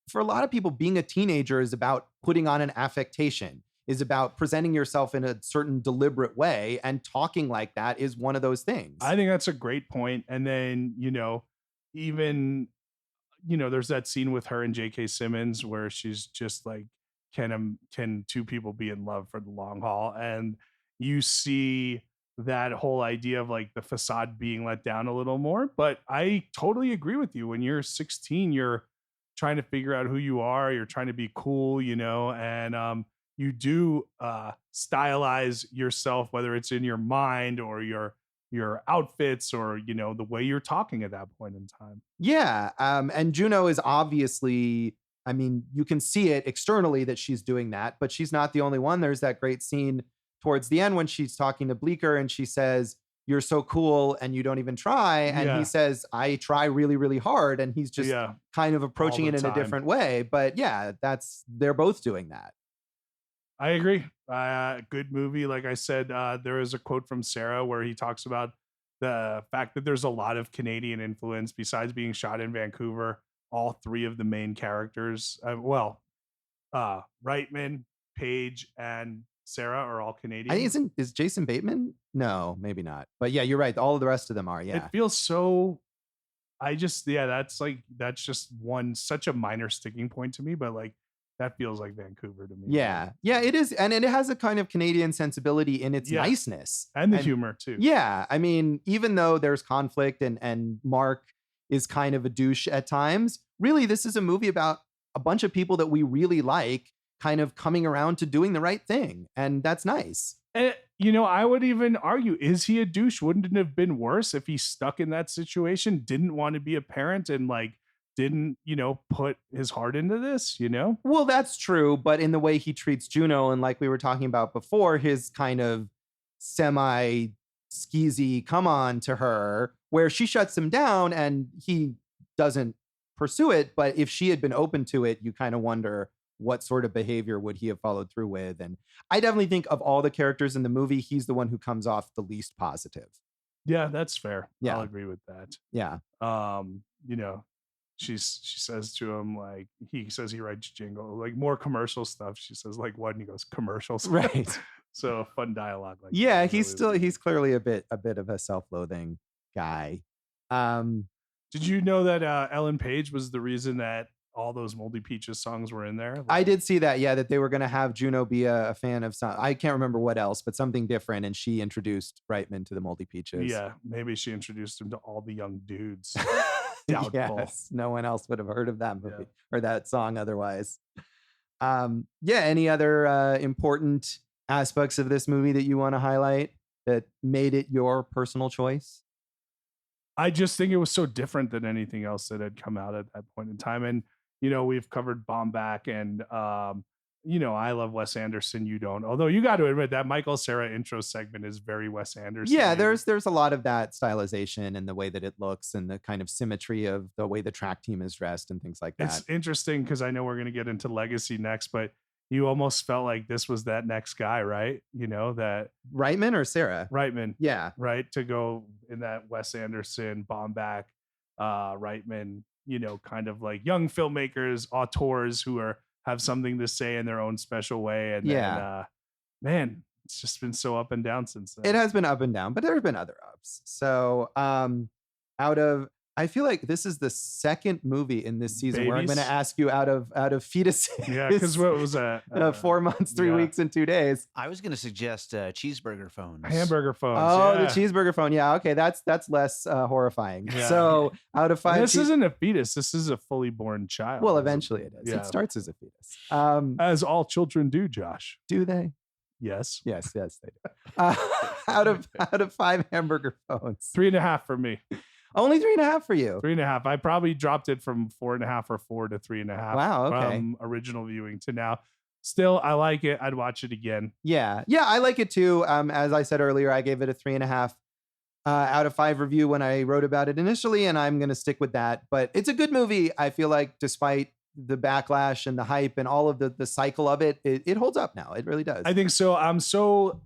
for a lot of people, being a teenager is about putting on an affectation, is about presenting yourself in a certain deliberate way, and talking like that is one of those things. I think that's a great point. And then, even there's that scene with her and J.K. Simmons where she's just like, can two people be in love for the long haul? And you see that whole idea of like the facade being let down a little more. But I totally agree with you. When you're 16, you're trying to figure out who you are. You're trying to be cool, and you do stylize yourself, whether it's in your mind or your outfits or the way you're talking at that point in time. Yeah. And Juno is obviously, I mean, you can see it externally that she's doing that, but she's not the only one. There's that great scene towards the end when she's talking to Bleecker and she says, "You're so cool and you don't even try." And he says, "I try really, really hard." And he's just kind of approaching it in a different way. But yeah, they're both doing that. I agree. Good movie. Like I said, there is a quote from Cera where he talks about the fact that there's a lot of Canadian influence besides being shot in Vancouver. All three of the main characters, Reitman, Page, and Cera are all Canadian. I think is Jason Bateman? No, maybe not. But yeah, you're right. All of the rest of them are. Yeah. It feels so. That's just such a minor sticking point to me, but like that feels like Vancouver to me. Yeah. Yeah, it is. And it has a kind of Canadian sensibility in its niceness. And the humor too. Yeah. I mean, even though there's conflict and Mark is kind of a douche at times, really, this is a movie about a bunch of people that we really like kind of coming around to doing the right thing. And that's nice. And, I would even argue, is he a douche? Wouldn't it have been worse if he stuck in that situation, didn't want to be a parent and like, didn't, put his heart into this, Well, that's true. But in the way he treats Juno, and like we were talking about before, his kind of semi skeezy come on to her, where she shuts him down and he doesn't pursue it. But if she had been open to it, you kind of wonder what sort of behavior would he have followed through with. And I definitely think of all the characters in the movie, he's the one who comes off the least positive. Yeah, that's fair. Yeah. I'll agree with that. Yeah. She says to him, like, he says he writes jingle, like more commercial stuff. She says, like, what? And he goes, commercials. Right. So fun dialogue. Like yeah, he's clearly a bit of a self-loathing guy. Did you know that Ellen Page was the reason that all those Moldy Peaches songs were in there? Like, I did see that. Yeah, that they were going to have Juno be a fan of some. I can't remember what else, but something different. And she introduced Reitman to the Moldy Peaches. Yeah, maybe she introduced him to all the young dudes. Yes, no one else would have heard of that movie or that song otherwise. Any other important aspects of this movie that you want to highlight that made it your personal choice? I just think it was so different than anything else that had come out at that point in time. And, we've covered Baumbach and, I love Wes Anderson. You don't, although you got to admit that Michael Cera intro segment is very Wes Anderson. Yeah, there's a lot of that stylization and the way that it looks and the kind of symmetry of the way the track team is dressed and things like that. It's interesting because I know we're going to get into Legacy next, but you almost felt like this was that next guy, right? That Reitman or Cera? Reitman. Yeah. Right. To go in that Wes Anderson, Baumbach, Reitman, kind of like young filmmakers, auteurs who have something to say in their own special way. And then, man, it's just been so up and down since then. It has been up and down, but there have been other ups. So I I feel like this is the second movie in this season where I'm going Babies? to ask you out of fetuses. Yeah, because what was that? 4 months, 3 yeah. weeks, and 2 days. I was going to suggest cheeseburger phones. Hamburger phones. Oh, yeah. the cheeseburger phone. Yeah, okay, that's less horrifying. Yeah. So out of 5, And this isn't a fetus. This is a fully born child. well, eventually it is. Yeah. It starts as a fetus. As all children do, Josh. Do they? Yes. Yes, they do. Out of 5 hamburger phones, 3.5 for me. only 3.5 for you. 3.5. I probably dropped it from 4.5 or 4 to 3.5. Wow, okay. From original viewing to now. Still, I like it. I'd watch it again. Yeah, I like it too. As I said earlier, I gave it a 3.5 out of 5 review when I wrote about it initially, and I'm gonna stick with that. But it's a good movie. I feel like despite the backlash and the hype and all of the cycle of it, it holds up now. It really does. I think so. I'm so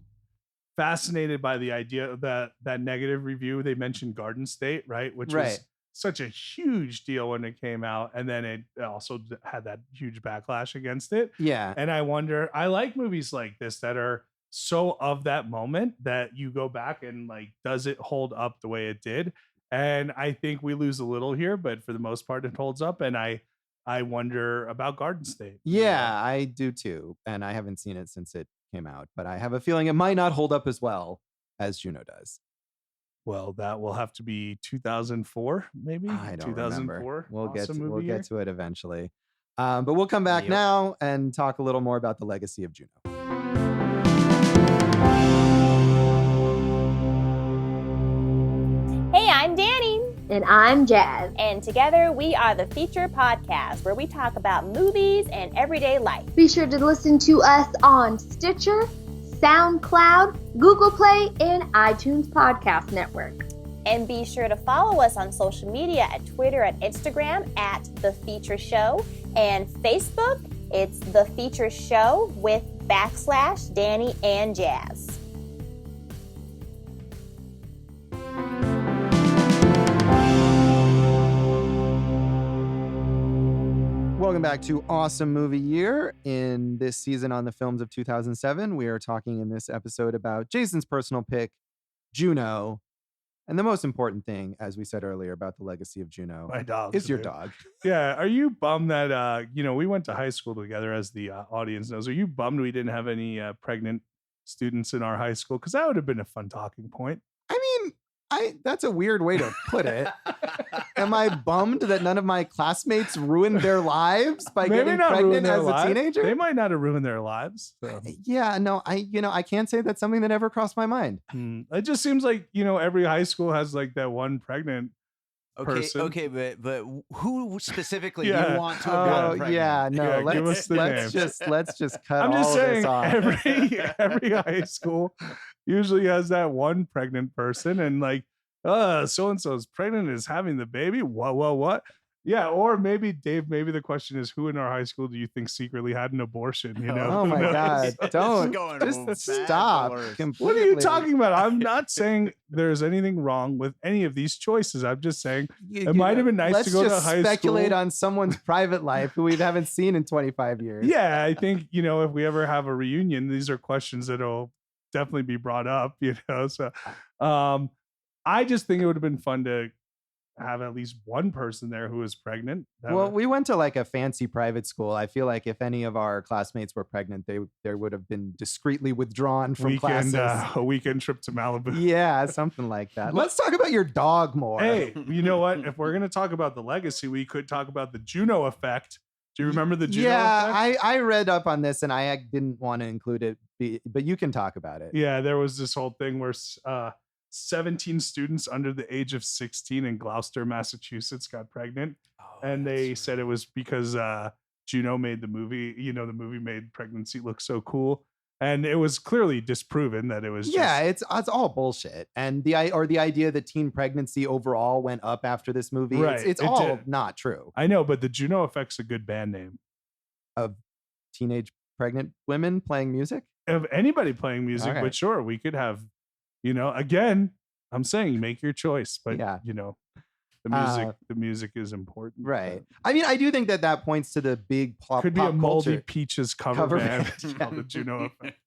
fascinated by the idea of that negative review. They mentioned Garden State, right? Which was such a huge deal when it came out. And then it also had that huge backlash against it. Yeah. And I wonder, I like movies like this that are so of that moment that you go back and like, does it hold up the way it did? And I think we lose a little here, but for the most part, it holds up. And I wonder about Garden State. Yeah, I do too. And I haven't seen it since it came out, but I have a feeling it might not hold up as well as Juno does. Well, that will have to be 2004, maybe. I don't 2004. remember. We'll Awesome get to it eventually. But we'll come back now and talk a little more about the legacy of Juno. Hey, I'm Danny. And I'm Jazz. And together we are the Feature Podcast, where we talk about movies and everyday life. Be sure to listen to us on Stitcher, SoundCloud, Google Play, and iTunes Podcast Network. And be sure to follow us on social media at Twitter and Instagram at The Feature Show. And Facebook, it's The Feature Show with /Danny and Jazz. Welcome back to Awesome Movie Year. In this season on the films of 2007, we are talking in this episode about Jason's personal pick, Juno. And the most important thing, as we said earlier, about the legacy of Juno, My dog is your dog. Yeah. Are you bummed that, we went to high school together, as the audience knows. Are you bummed we didn't have any pregnant students in our high school? Because that would have been a fun talking point. I mean, that's a weird way to put it. Am I bummed that none of my classmates ruined their lives by getting pregnant as a teenager? They might not have ruined their lives. So. Yeah, no, I can't say that's something that ever crossed my mind. It just seems like, every high school has like that one pregnant person. Okay, but who specifically do you want to have gotten pregnant? Yeah, no, give us the let's just cut I'm just all of saying, this off. every high school usually has that one pregnant person, and like, so and so's pregnant, is having the baby. What? Yeah, or maybe Dave. Maybe the question is, who in our high school do you think secretly had an abortion? Oh my God! Don't just stop. What are you talking about? I'm not saying there's anything wrong with any of these choices. I'm just saying it might have been nice to go to high school. Let's just speculate on someone's private life who we haven't seen in 25 years. Yeah, I think if we ever have a reunion, these are questions that'll definitely be brought up. So I just think it would have been fun to have at least one person there who was pregnant. We went to like a fancy private school. I feel like if any of our classmates were pregnant, they would have been discreetly withdrawn from classes. A weekend trip to Malibu. Yeah, something like that. Let's talk about your dog more. Hey, you know what? If we're going to talk about the legacy, we could talk about the Juno effect. Do you remember the Juno effect? I read up on this and I didn't want to include it, but you can talk about it. Yeah, there was this whole thing where 17 students under the age of 16 in Gloucester, Massachusetts got pregnant. And they said it was because Juno made the movie. The movie made pregnancy look so cool. And it was clearly disproven that it was it's all bullshit. And the idea that teen pregnancy overall went up after this movie, right. It's all not true. I know, but the Juno effect's a good band name. Of teenage pregnant women playing music? Of anybody playing music, okay. But sure, we could have, again, I'm saying make your choice, but the music is important. Right. I mean, I do think that points to the big pop could be a Moldy culture Peaches cover band yeah. called the Juno effect.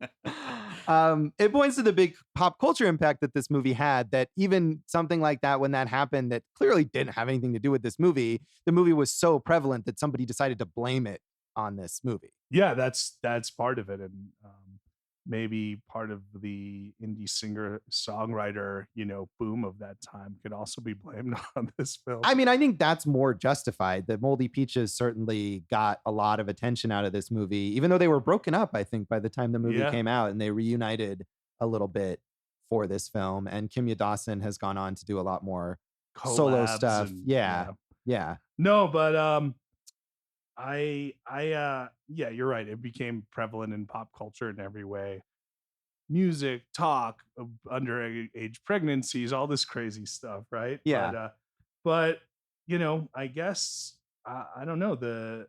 It points to the big pop culture impact that this movie had, that even something like that, when that happened, that clearly didn't have anything to do with this movie, the movie was so prevalent that somebody decided to blame it on this movie. Yeah, that's part of it. And maybe part of the indie singer songwriter, boom of that time could also be blamed on this film. I mean, I think that's more justified. The Moldy Peaches certainly got a lot of attention out of this movie, even though they were broken up, I think, by the time the movie came out, and they reunited a little bit for this film. And Kimya Dawson has gone on to do a lot more solo stuff. Yeah. No, but yeah, you're right. It became prevalent in pop culture in every way. Music, talk, underage pregnancies, all this crazy stuff, right? Yeah. But I guess I don't know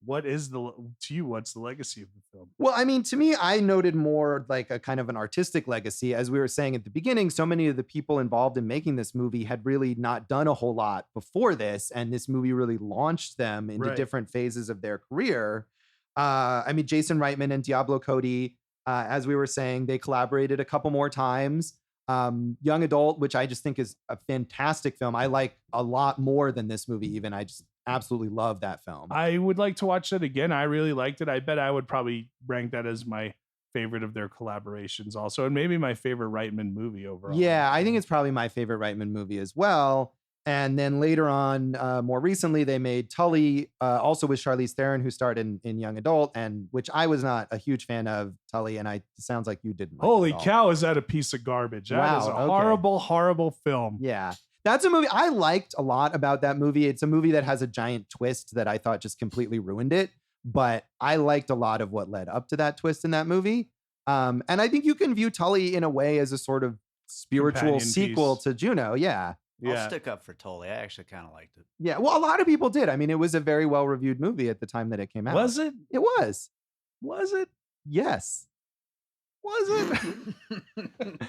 what's the legacy of the film? Well, I mean, to me, I noted more like a kind of an artistic legacy. As we were saying at the beginning, so many of the people involved in making this movie had really not done a whole lot before this, and this movie really launched them into different phases of their career. I mean, Jason Reitman and Diablo Cody, as we were saying, they collaborated a couple more times. Young Adult, which I just think is a fantastic film. I like a lot more than this movie even. I just absolutely love that film. I would like to watch that again. I really liked it. I bet I would probably rank that as my favorite of their collaborations also, and maybe my favorite Reitman movie overall. Yeah, I think it's probably my favorite Reitman movie as well. And then later on, more recently, they made Tully, also with Charlize Theron, who starred in Young Adult, and which I was not a huge fan of, Tully, and it sounds like you didn't like. Holy cow, is that a piece of garbage? That is a horrible, horrible film. Yeah. That's a movie I liked a lot about that movie. It's a movie that has a giant twist that I thought just completely ruined it. But I liked a lot of what led up to that twist in that movie. And I think you can view Tully in a way as a sort of spiritual Companion sequel piece. to Juno. Yeah. I'll stick up for Tully. I actually kind of liked it. Yeah. Well, a lot of people did. I mean, it was a very well-reviewed movie at the time that it came out. Was it? It was. Was it? Yes. Was it?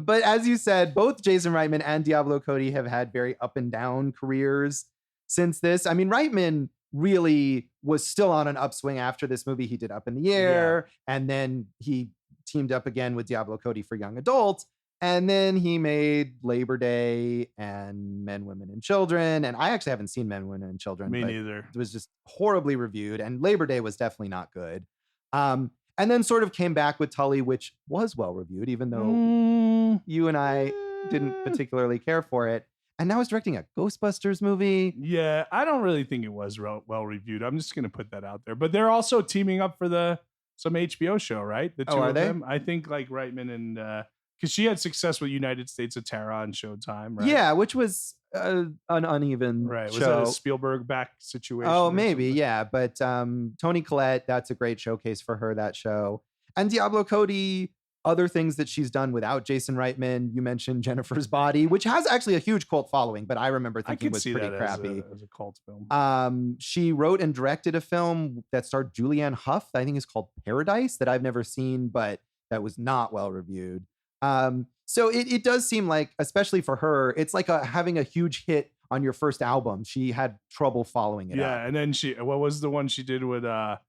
But as you said, both Jason Reitman and Diablo Cody have had very up and down careers since this. I mean, Reitman really was still on an upswing after this movie. He did Up in the Air, and then he teamed up again with Diablo Cody for Young Adult. And then he made Labor Day and Men, Women, and Children. And I actually haven't seen Men, Women, and Children. Me neither. It was just horribly reviewed. And Labor Day was definitely not good. And then sort of came back with Tully, which was well reviewed, even though you and I didn't particularly care for it. And now he's directing a Ghostbusters movie. Yeah, I don't really think it was well reviewed. I'm just going to put that out there. But they're also teaming up for some HBO show, right? The two are of they? them. I think like Reitman and because she had success with United States of Terror on Showtime, right? Yeah, which was an uneven right. show. Was that a Spielberg back situation? Oh, maybe, yeah. But Toni Collette, that's a great showcase for her, that show. And Diablo Cody, other things that she's done without Jason Reitman. You mentioned Jennifer's Body, which has actually a huge cult following, but I remember thinking it was pretty crappy. As a cult film. She wrote and directed a film that starred Julianne Hough, I think is called Paradise, that I've never seen, but that was not well reviewed. So it does seem like, especially for her, it's like having a huge hit on your first album. She had trouble following it up. Yeah, and then what was the one she did with Meryl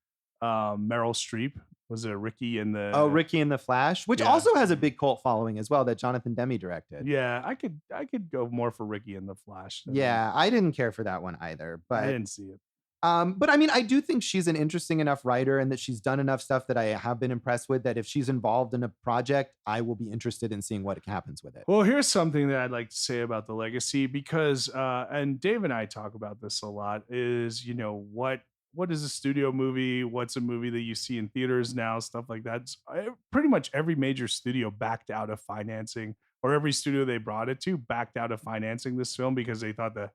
Streep? Was it Ricky and the... Oh, Ricky and the Flash, which also has a big cult following as well, that Jonathan Demme directed. Yeah, I could go more for Ricky and the Flash. Yeah, I didn't care for that one either, but I didn't see it. But I mean, I do think she's an interesting enough writer and that she's done enough stuff that I have been impressed with, that if she's involved in a project, I will be interested in seeing what happens with it. Well, here's something that I'd like to say about the legacy, because, and Dave and I talk about this a lot, is, what is a studio movie? What's a movie that you see in theaters now? Stuff like that. Pretty much every major studio backed out of financing, or every studio they brought it to backed out of financing this film because they thought the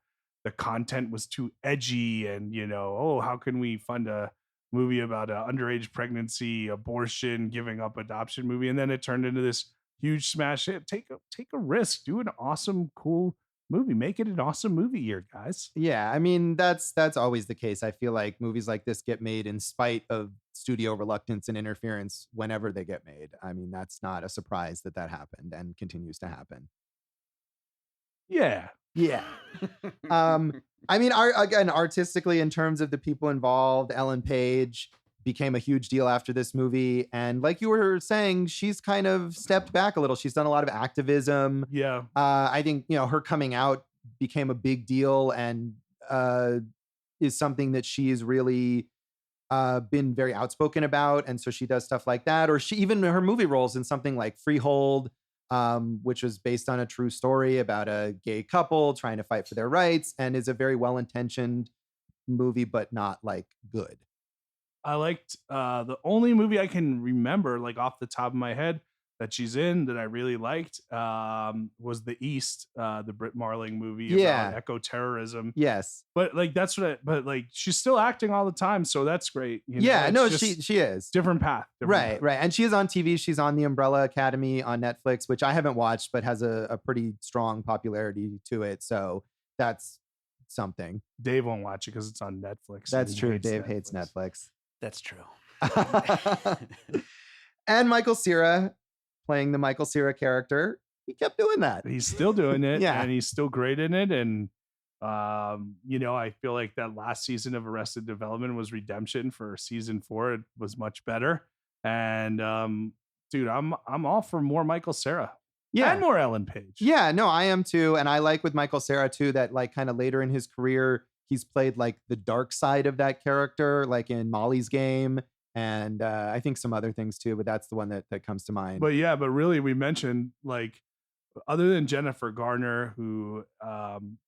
content was too edgy, and how can we fund a movie about an underage pregnancy, abortion, giving up adoption movie? And then it turned into this huge smash hit. Take a risk, do an awesome, cool movie, make it an awesome movie year, guys. Yeah, I mean, that's always the case. I feel like movies like this get made in spite of studio reluctance and interference whenever they get made. I mean, that's not a surprise that happened and continues to happen. Yeah. I mean, again, artistically, in terms of the people involved, Ellen Page, became a huge deal after this movie. And like you were saying, she's kind of stepped back a little. She's done a lot of activism. Yeah. I think, her coming out became a big deal and is something that she's really been very outspoken about. And so she does stuff like that. Or even her movie roles in something like Freehold, which was based on a true story about a gay couple trying to fight for their rights, and is a very well-intentioned movie, but not like good. I liked the only movie I can remember, like off the top of my head, that she's in that I really liked was The East, the Britt Marling movie about eco-terrorism. Yes. But like but like she's still acting all the time, so that's great. She is. Different path. Right. And she is on TV. She's on The Umbrella Academy on Netflix, which I haven't watched, but has a pretty strong popularity to it. So that's something. Dave won't watch it because it's on Netflix. That's true. Dave hates Netflix. That's true. And Michael Cera, playing the Michael Cera character, he kept doing that. He's still doing it, Yeah. and he's still great in it. And I feel like that last season of Arrested Development was redemption for season 4. It was much better. And dude, I'm all for more Michael Cera. Yeah. And more Ellen Page. Yeah, no, I am too. And I like with Michael Cera too that like kind of later in his career, he's played like the dark side of that character, like in Molly's Game. And I think some other things too, but that's the one that comes to mind. But really we mentioned, like, other than Jennifer Garner, who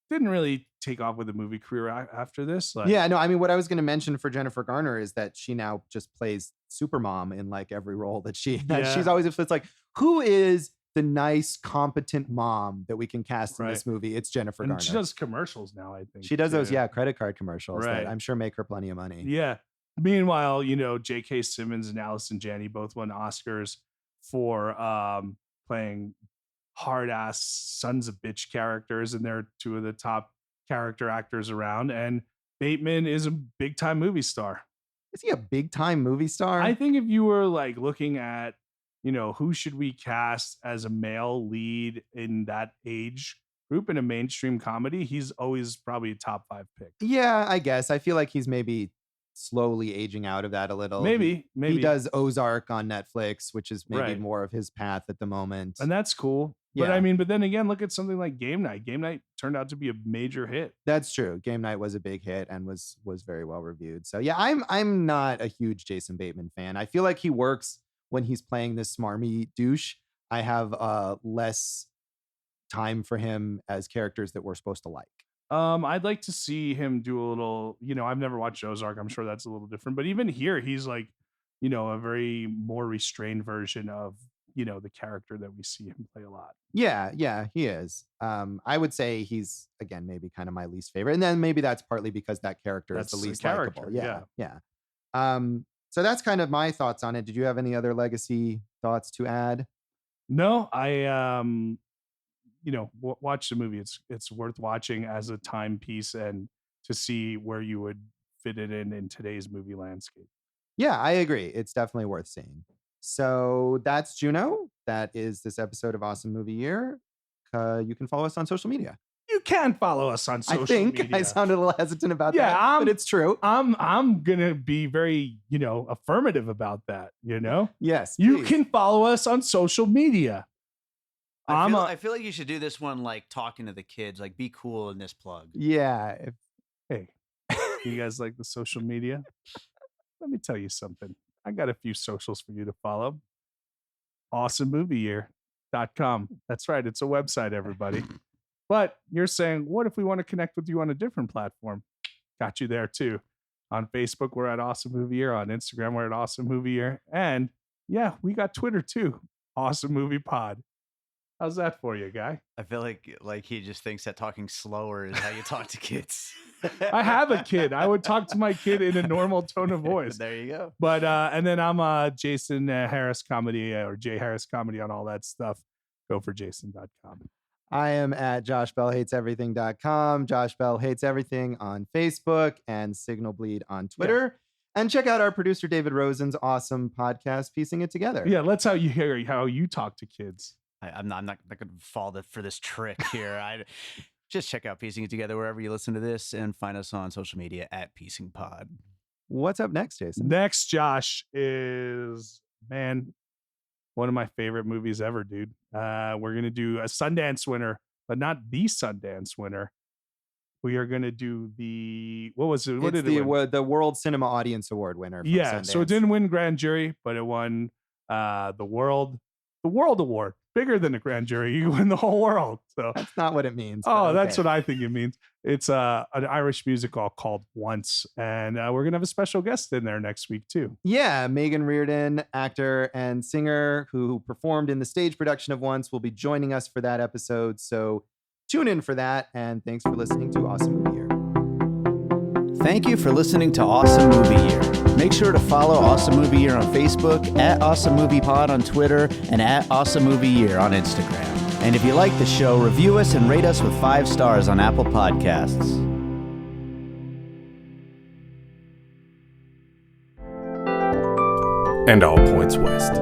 didn't really take off with a movie career after this. Like, yeah, no, I mean, what I was going to mention for Jennifer Garner is that she now just plays Supermom in like every role that she has. Yeah. She's always, it's like, who is the nice, competent mom that we can cast in this movie? It's Jennifer Garner. She does commercials now, I think. She does those, credit card commercials Right. that I'm sure make her plenty of money. Yeah. Meanwhile, J.K. Simmons and Allison Janney both won Oscars for playing hard-ass sons of bitch characters, and they're two of the top character actors around. And Bateman is a big-time movie star. Is he a big-time movie star? I think if you were like looking at, who should we cast as a male lead in that age group in a mainstream comedy, he's always probably a top 5 pick. Yeah, I guess. I feel like he's maybe slowly aging out of that a little. Maybe he does Ozark on Netflix, which is maybe Right. more of his path at the moment. And that's cool. But Yeah. I mean, but then again, look at something like Game Night. Game Night turned out to be a major hit. That's true. Game Night was a big hit and was very well reviewed. So yeah, I'm not a huge Jason Bateman fan. I feel like he works when he's playing this smarmy douche. I have less time for him as characters that we're supposed to like. I'd like to see him do a little, I've never watched Ozark. I'm sure that's a little different, but even here, he's like, a very more restrained version of, the character that we see him play a lot. Yeah, he is. I would say he's, again, maybe kind of my least favorite. And then maybe that's partly because that character is the least likable. Yeah. So that's kind of my thoughts on it. Did you have any other legacy thoughts to add? No, I, watch the movie. It's worth watching as a timepiece and to see where you would fit it in today's movie landscape. Yeah, I agree. It's definitely worth seeing. So that's Juno. That is this episode of Awesome Movie Year. You can follow us on social media. You can follow us on social media. I think I sounded a little hesitant about that, but it's true. I'm gonna be very, affirmative about that. Yes, you please. can follow us on social media. I feel like you should do this one like talking to the kids, like be cool in this plug. Yeah. Hey, you guys like the social media? Let me tell you something. I got a few socials for you to follow. AwesomeMovieYear.com. That's right. It's a website, everybody. But you're saying, what if we want to connect with you on a different platform? Got you there too. On Facebook, we're at Awesome Movie Year. On Instagram, we're at Awesome Movie Year. And yeah, we got Twitter too. Awesome Movie Pod. How's that for you, guy? I feel like he just thinks that talking slower is how you talk to kids. I have a kid. I would talk to my kid in a normal tone of voice. There you go. But and then I'm Jason Harris Comedy or Jay Harris Comedy on all that stuff. Go for jason.com. I am at joshbellhateseverything.com. Josh Bell Hates Everything on Facebook and Signal Bleed on Twitter. Yeah. And check out our producer David Rosen's awesome podcast, Piecing It Together. Yeah, let's how you hear how you talk to kids. I'm not going to fall for this trick here. I just check out Piecing It Together wherever you listen to this and find us on social media at Piecing Pod. What's up next, Jason? Next, Josh, is, man, one of my favorite movies ever, dude. We're going to do a Sundance winner, but not the Sundance winner. We are going to do the, what was it? What It's did it win? the World Cinema Audience Award winner from Yeah, Sundance. so it didn't win Grand Jury, but it won the World Award. Bigger than the Grand Jury. You win the whole world. So That's not what it means. oh, that's what I think it means. It's an Irish musical called Once, and we're gonna have a special guest in there next week too. Yeah, Megan Reardon, actor and singer who performed in the stage production of Once, will be joining us for that episode. So tune in for that, and thanks for listening to Awesome Movie Year. Thank you for listening to Awesome Movie Year. Make sure to follow Awesome Movie Year on Facebook, at Awesome Movie Pod on Twitter, and at Awesome Movie Year on Instagram. And if you like the show, review us and rate us with 5 stars on Apple Podcasts. And all points west.